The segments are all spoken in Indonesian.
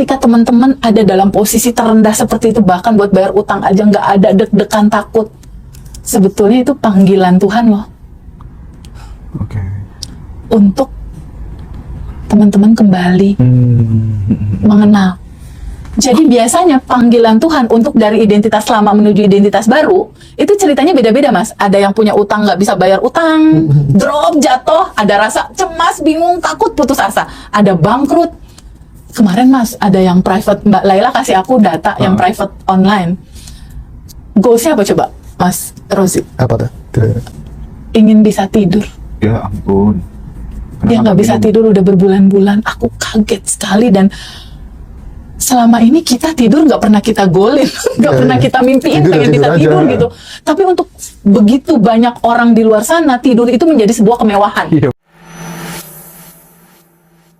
ketika teman-teman ada dalam posisi terendah seperti itu, bahkan buat bayar utang aja nggak ada deg-degan takut, sebetulnya itu panggilan Tuhan loh. Oke. Untuk teman-teman kembali mengenal. Jadi biasanya panggilan Tuhan untuk dari identitas lama menuju identitas baru, itu ceritanya beda-beda, Mas. Ada yang punya utang nggak bisa bayar utang, drop, jatuh, ada rasa cemas, bingung, takut, putus asa, ada bangkrut. Kemarin, Mas, ada yang private, Mbak Laila kasih aku data yang private online. Goalsnya apa coba, Mas Rozi? Apa tuh? Ingin bisa tidur. Ya ampun. Dia nggak bisa tidur udah berbulan-bulan. Aku kaget sekali, dan selama ini kita tidur nggak pernah kita golin, nggak pernah kita mimpiin Tidur, pengen tidur bisa aja. tidur gitu. Tapi untuk begitu banyak orang di luar sana, tidur itu menjadi sebuah kemewahan. Iya.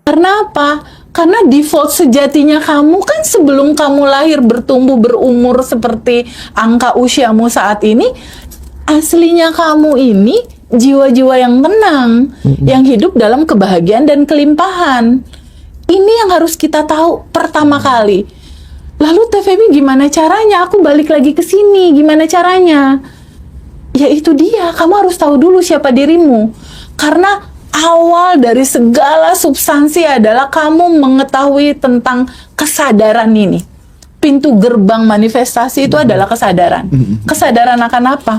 Karena apa? Karena default sejatinya kamu kan sebelum kamu lahir bertumbuh berumur seperti angka usiamu saat ini, aslinya kamu ini jiwa-jiwa yang tenang, yang hidup dalam kebahagiaan dan kelimpahan. Ini yang harus kita tahu pertama kali. Lalu TVB gimana caranya? Aku balik lagi ke sini, gimana caranya? Ya itu dia, kamu harus tahu dulu siapa dirimu. Karena awal dari segala substansi adalah kamu mengetahui tentang kesadaran ini. Pintu gerbang manifestasi itu adalah kesadaran. Kesadaran akan apa?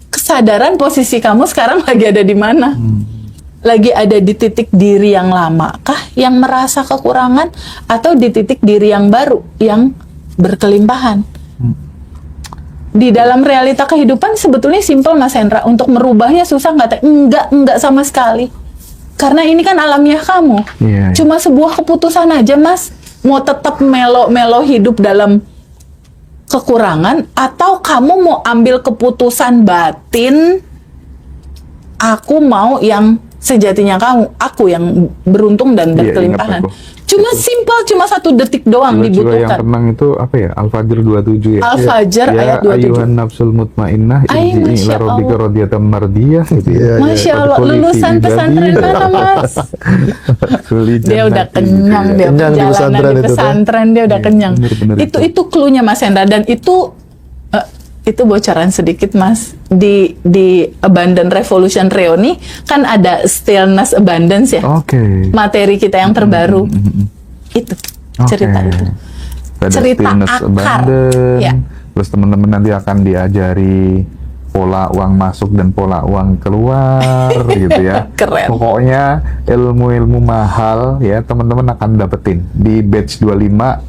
Kesadaran posisi kamu sekarang lagi ada di mana? Lagi ada di titik diri yang lama kah, yang merasa kekurangan, atau di titik diri yang baru, yang berkelimpahan? Di dalam realita kehidupan sebetulnya simpel, Mas Hendra. Untuk merubahnya susah nggak? Enggak sama sekali. Karena ini kan alamiah kamu. Iya. Cuma sebuah keputusan aja, Mas. Mau tetap melo-melo hidup dalam kekurangan, atau kamu mau ambil keputusan batin, aku mau yang sejatinya aku yang beruntung dan Iya, berkelimpahan. ingat aku. Cuma simpel, cuma 1 detik doang Jiwa-jiwa yang dibutuhkan. tenang itu apa ya? Al-Fajr 27 ya. Al-Fajr Ya ayat 27. ayuhan nafsul mutmainnah Ay, irji'i Masya ila rabbika Allah. radiyatan mardiyah gitu ya. Masya Allah, Fadkhuli fi lulusan ibadi. pesantren mana, Mas? Fadkhuli Dia udah jannati kenyang, gitu ya. dia Kenyang di perjalanan pesantren di itu, pesantren, dia udah Iya, kenyang. bener-bener Itu itu. cluenya, Mas Hendra. Dan itu bocoran sedikit, Mas. Di Abundant Revolution Reuni kan ada stillness abundance ya. Oke. Materi kita yang terbaru. Itu cerita Oke. itu. Ada Cerita stillness akar. abundant. Ya. Terus teman-teman nanti akan diajari pola uang masuk dan pola uang keluar gitu ya. Keren. Pokoknya ilmu-ilmu mahal ya teman-teman akan dapetin di batch 25,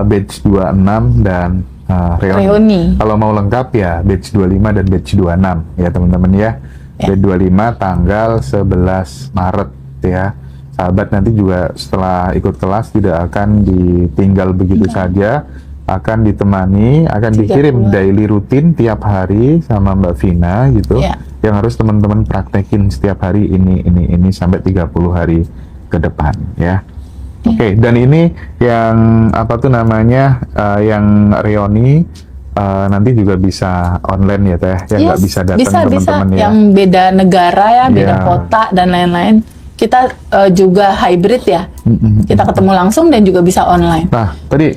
batch 26 dan reuni. Kalau mau lengkap ya batch 25 dan batch 26 ya teman-teman ya. Batch 25 tanggal 11 Maret ya. Sahabat nanti juga setelah ikut kelas tidak akan ditinggal begitu saja, akan ditemani, akan 30. dikirim daily rutin tiap hari sama Mbak Vina gitu, Ya. yang harus teman-teman praktekin setiap hari ini sampai 30 hari ke depan ya. Oke, dan ini yang apa tuh namanya, yang reuni nanti juga bisa online ya Teh, yang nggak bisa datang teman-teman ya. Yang beda negara ya, beda Ya. kota dan lain-lain. Kita juga hybrid ya. Kita ketemu langsung dan juga bisa online. Nah, tadi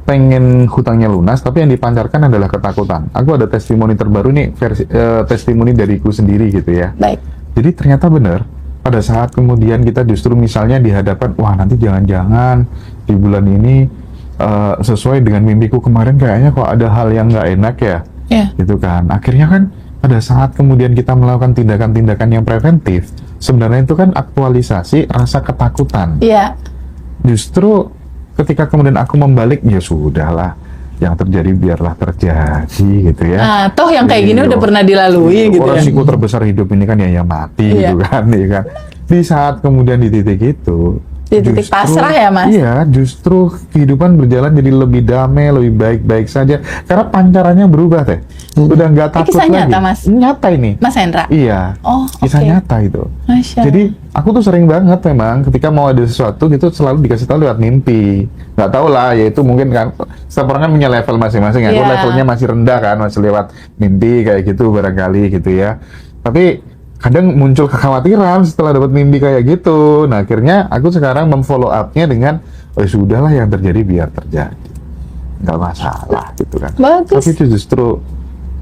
pengen hutangnya lunas, tapi yang dipancarkan adalah ketakutan. Aku ada testimoni terbaru nih, testimoni dariku sendiri gitu ya. Baik. Jadi ternyata benar, pada saat kemudian kita justru misalnya dihadapkan, wah nanti jangan-jangan di bulan ini sesuai dengan mimpiku kemarin kayaknya kok ada hal yang nggak enak ya, Ya. gitu kan. Akhirnya kan pada saat kemudian kita melakukan tindakan-tindakan yang preventif, sebenarnya itu kan aktualisasi rasa ketakutan. Iya. Justru ketika kemudian aku membalik, ya sudahlah, yang terjadi biarlah terjadi gitu ya. Nah, toh yang kayak gini Iya. udah pernah dilalui gitu ya. Resiko terbesar hidup ini kan ya mati Iya. gitu kan, ya kan. Di saat kemudian di titik itu, Di titik pasrah ya, Mas? Iya, justru kehidupan berjalan jadi lebih damai, lebih baik-baik saja. Karena pancarannya berubah Teh. Udah nggak takut kisah lagi. nyata, Mas? Nyata ini. Mas Hendra. Iya. Oh, Kisah oke. nyata itu. Masya Jadi aku tuh sering banget memang ketika mau ada sesuatu gitu selalu dikasih tahu lewat mimpi. Nggak tahu lah, ya itu mungkin kan setiap orang kan punya level masing-masing. Aku Iya. levelnya masih rendah kan, masih lewat mimpi kayak gitu barangkali gitu ya. Tapi kadang muncul kekhawatiran setelah dapat mimpi kayak gitu. Nah, akhirnya aku sekarang memfollow up-nya dengan, oh sudahlah yang terjadi biar terjadi, nggak masalah gitu kan. Bagus. Tapi itu justru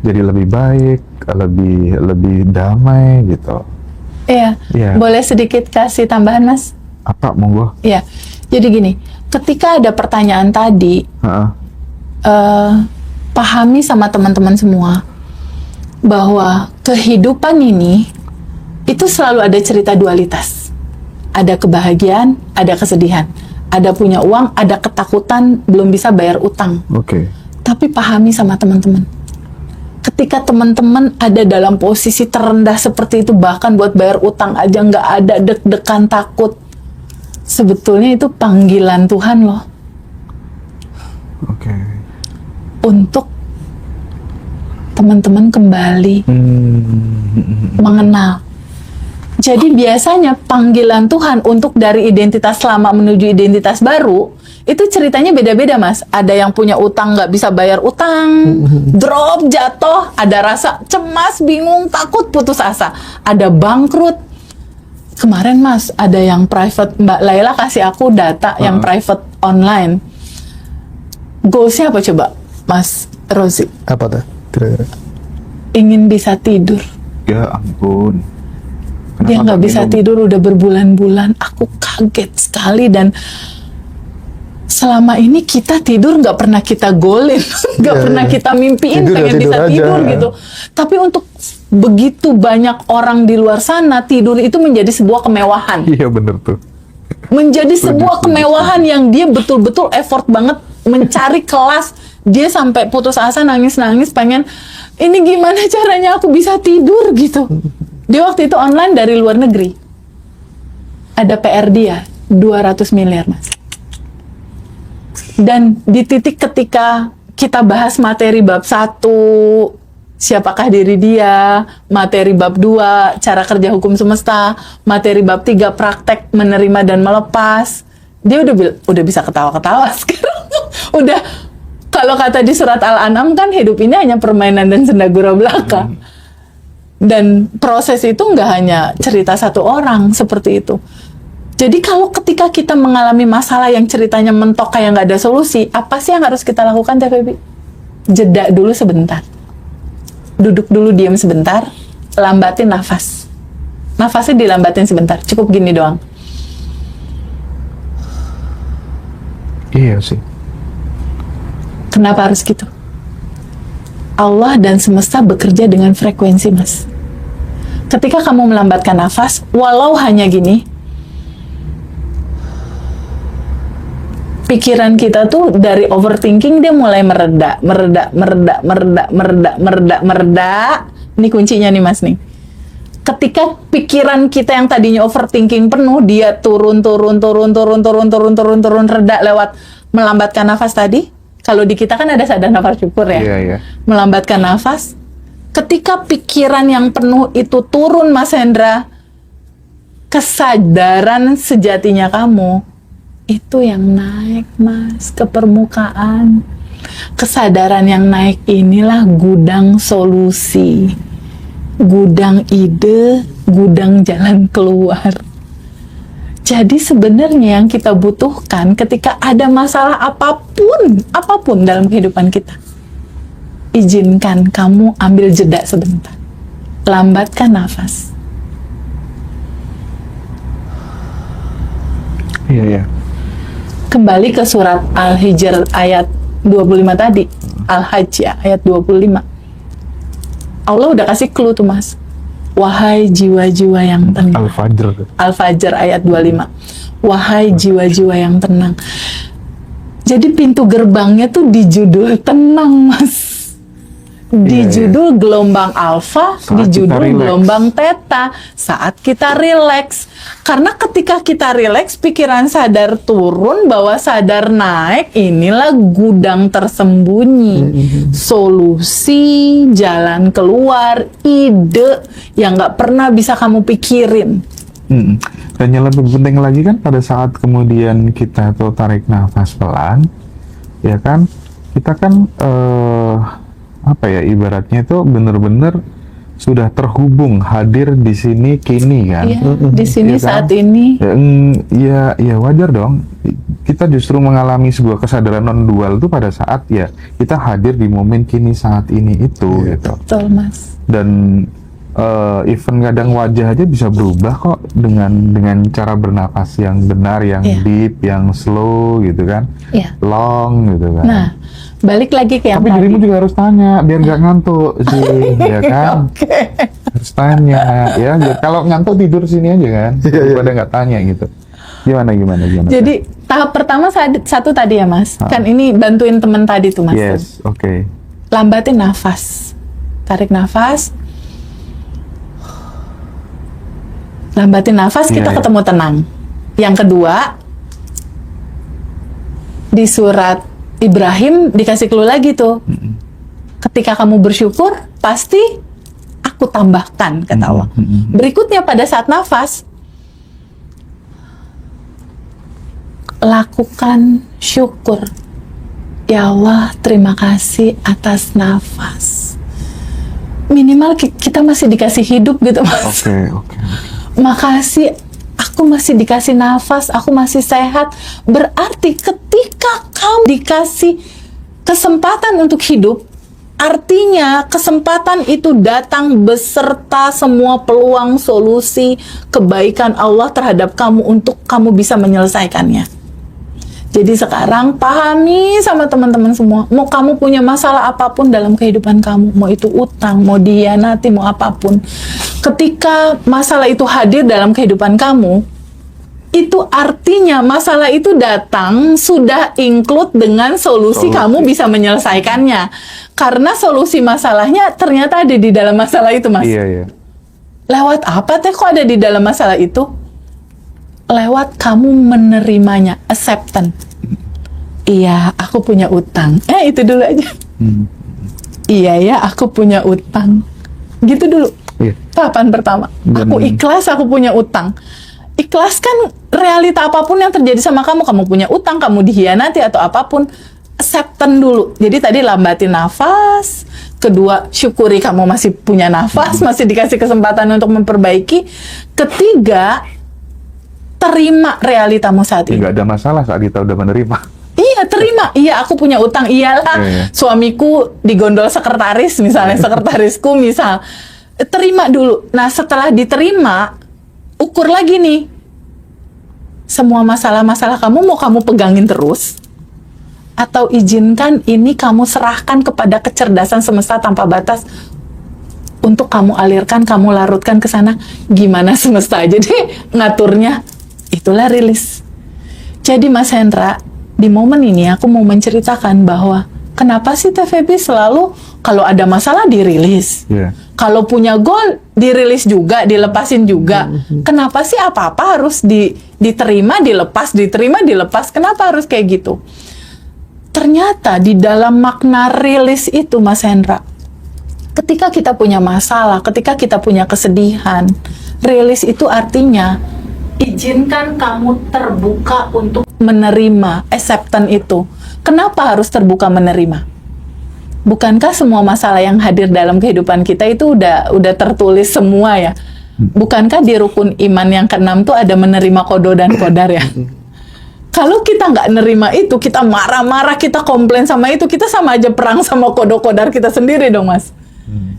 jadi lebih baik, lebih damai gitu. Iya. Iya. Boleh sedikit kasih tambahan, Mas? Apa, monggo? Iya. Jadi gini, ketika ada pertanyaan tadi, pahami sama teman-teman semua bahwa kehidupan ini itu selalu ada cerita dualitas. Ada kebahagiaan, ada kesedihan. Ada punya uang, ada ketakutan, belum bisa bayar utang. Oke. Tapi pahami sama teman-teman. Ketika teman-teman ada dalam posisi terendah seperti itu, bahkan buat bayar utang aja nggak ada, deg-degan, takut. Sebetulnya itu panggilan Tuhan loh. Oke. Untuk teman-teman kembali mengenal. Jadi biasanya panggilan Tuhan untuk dari identitas lama menuju identitas baru, itu ceritanya beda-beda, Mas. Ada yang punya utang nggak bisa bayar utang, drop, jatuh, ada rasa cemas, bingung, takut, putus asa. Ada bangkrut. Kemarin, Mas, ada yang private, Mbak Laila kasih aku data yang private online. Goalsnya apa coba, Mas Rozi? Apa tuh kira-kira? Ingin bisa tidur. Ya ampun. Dia nggak bisa tidur udah berbulan-bulan. Aku kaget sekali, dan selama ini kita tidur nggak pernah kita golin, nggak pernah kita mimpiin Tidur, pengen tidur bisa aja. tidur gitu. Tapi untuk begitu banyak orang di luar sana, tidur itu menjadi sebuah kemewahan. Iya bener tuh. Menjadi sebuah kemewahan yang dia betul-betul effort banget mencari kelas. Dia sampai putus asa, nangis-nangis, pengen ini gimana caranya aku bisa tidur gitu. Dia waktu itu online dari luar negeri. Ada PR dia 200 miliar, Mas. Dan di titik ketika kita bahas materi bab 1, siapakah diri dia, materi bab 2, cara kerja hukum semesta, materi bab 3, praktek menerima dan melepas, dia udah bisa ketawa-ketawa sekarang. Udah, kalau kata di surat Al-An'am kan hidup ini hanya permainan dan senda gurau belaka. Dan proses itu nggak hanya cerita satu orang seperti itu. Jadi kalau ketika kita mengalami masalah yang ceritanya mentok kayak nggak ada solusi, apa sih yang harus kita lakukan, Teh Febi? Jeda dulu sebentar. Duduk dulu, diam sebentar, lambatin nafas. Nafasnya dilambatin sebentar, cukup gini doang. Iya sih. Kenapa harus gitu? Allah dan semesta bekerja dengan frekuensi, Mas. Ketika kamu melambatkan nafas, walau hanya gini, pikiran kita tuh dari overthinking dia mulai mereda. Ini kuncinya nih, Mas nih. Ketika pikiran kita yang tadinya overthinking penuh, dia turun, reda lewat melambatkan nafas tadi. Kalau di kita kan ada sadar nafas syukur ya. Iya. Melambatkan nafas. Ketika pikiran yang penuh itu turun, Mas Hendra, kesadaran sejatinya kamu itu yang naik, Mas, ke permukaan. Kesadaran yang naik inilah gudang solusi, gudang ide, gudang jalan keluar. Jadi sebenarnya yang kita butuhkan ketika ada masalah apapun dalam kehidupan kita, izinkan kamu ambil jeda sebentar, lambatkan nafas. Iya. Kembali ke surat Al-Hijr ayat 25 tadi, Al-Hajj ya, ayat 25. Allah udah kasih clue tuh, Mas. Wahai jiwa-jiwa yang tenang. Al-Fajr. Al-Fajr ayat 25. Wahai jiwa-jiwa yang tenang. Jadi pintu gerbangnya tuh di judul tenang, Mas. Di judul gelombang alfa, di judul gelombang theta, saat kita rileks. Karena ketika kita rileks, pikiran sadar turun, bawah sadar naik, inilah gudang tersembunyi. Solusi, jalan keluar, ide yang nggak pernah bisa kamu pikirin. Dan yang lebih penting lagi kan pada saat kemudian kita tuh tarik nafas pelan, ya kan, kita kan ibaratnya itu bener-bener sudah terhubung, hadir di sini kini kan. Iya, di sini Iya kan? saat ini. Ya wajar dong. Kita justru mengalami sebuah kesadaran non dual itu pada saat ya kita hadir di momen kini saat ini itu gitu. Betul, Mas. Dan even kadang wajah aja bisa berubah kok dengan cara bernapas yang benar, yang deep, yang slow gitu kan, long gitu kan. Nah, balik lagi ke yang tapi tadi. dirimu juga harus tanya biar nggak ngantuk sih, ya kan? Harus tanya ya. Kalau ngantuk tidur sini aja kan, daripada nggak tanya gitu. Gimana? Jadi tahap pertama satu tadi ya Mas, kan ini bantuin temen tadi tuh Mas. Yes, oke. Lambatin nafas, tarik nafas. Lambatin nafas, kita ketemu tenang. Yang kedua, di surat Ibrahim dikasih clue lagi tuh. Ketika kamu bersyukur, pasti aku tambahkan, kata Allah. Berikutnya pada saat nafas, lakukan syukur. Ya Allah, terima kasih atas nafas. Minimal kita masih dikasih hidup gitu Mas. Oke. Makasih, aku masih dikasih nafas, aku masih sehat. Berarti ketika kamu dikasih kesempatan untuk hidup, artinya kesempatan itu datang beserta semua peluang, solusi, kebaikan Allah terhadap kamu untuk kamu bisa menyelesaikannya. Jadi sekarang pahami sama teman-teman semua, mau kamu punya masalah apapun dalam kehidupan kamu, mau itu utang, mau dihianati, mau apapun, ketika masalah itu hadir dalam kehidupan kamu, itu artinya masalah itu datang sudah include dengan solusi kamu bisa menyelesaikannya. Karena solusi masalahnya ternyata ada di dalam masalah itu, Mas. Iya. Lewat apa teh kok ada di dalam masalah itu? Lewat kamu menerimanya, acceptance. Iya, aku punya utang. Itu dulu aja. Iya ya, aku punya utang. Gitu dulu. Iya. Tahapan pertama. Aku ikhlas, aku punya utang. Ikhlas kan realita apapun yang terjadi sama kamu. Kamu punya utang, kamu dihianati atau apapun. Acceptance dulu. Jadi tadi lambatin nafas. Kedua, syukuri kamu masih punya nafas, masih dikasih kesempatan untuk memperbaiki. Ketiga, terima realitamu saat ini. Nggak ada masalah saat kita udah menerima. Iya, terima. Iya, aku punya utang. Iyalah, suamiku digondol sekretaris misalnya, sekretarisku misal. Terima dulu. Nah, setelah diterima, ukur lagi nih. Semua masalah-masalah kamu mau kamu pegangin terus? Atau izinkan ini kamu serahkan kepada kecerdasan semesta tanpa batas untuk kamu alirkan, kamu larutkan ke sana. Gimana semesta aja deh ngaturnya. Itulah rilis. Jadi Mas Hendra, di momen ini aku mau menceritakan bahwa kenapa sih TVB selalu kalau ada masalah dirilis. Kalau punya goal dirilis juga, dilepasin juga. Kenapa sih apa-apa harus diterima, dilepas, diterima, dilepas? Kenapa harus kayak gitu? Ternyata di dalam makna rilis itu Mas Hendra, ketika kita punya masalah, ketika kita punya kesedihan, rilis itu artinya izinkan kamu terbuka untuk menerima acceptance itu. Kenapa harus terbuka menerima? Bukankah semua masalah yang hadir dalam kehidupan kita itu udah tertulis semua ya? Bukankah di rukun iman yang ke-6 tuh ada menerima qada dan qadar ya? Kalau kita nggak nerima itu, kita marah-marah, kita komplain sama itu, kita sama aja perang sama qada qadar kita sendiri dong, Mas.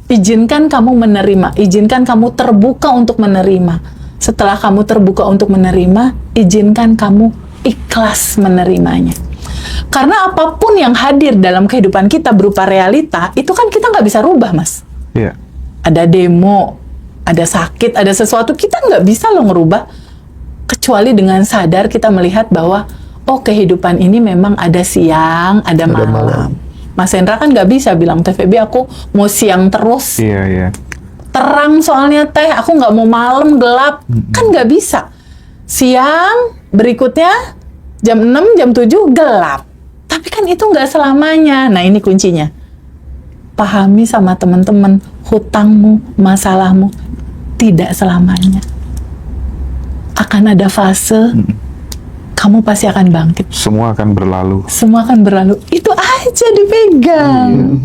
Izinkan kamu menerima, izinkan kamu terbuka untuk menerima. Setelah kamu terbuka untuk menerima, izinkan kamu ikhlas menerimanya. Karena apapun yang hadir dalam kehidupan kita berupa realita, itu kan kita nggak bisa rubah, Mas. Iya. Ada demo, ada sakit, ada sesuatu, kita nggak bisa loh ngerubah. Kecuali dengan sadar kita melihat bahwa, oh kehidupan ini memang ada siang, ada malam. Mas Hendra kan nggak bisa bilang, TVB aku mau siang terus. Iya. Terang soalnya teh, aku nggak mau malam gelap. Kan nggak bisa. Siang, berikutnya jam 6, jam 7 gelap. Tapi kan itu nggak selamanya. Nah ini kuncinya. Pahami sama teman-teman, hutangmu, masalahmu tidak selamanya. Akan ada fase, kamu pasti akan bangkit. Semua akan berlalu. Semua akan berlalu. Itu aja dipegang.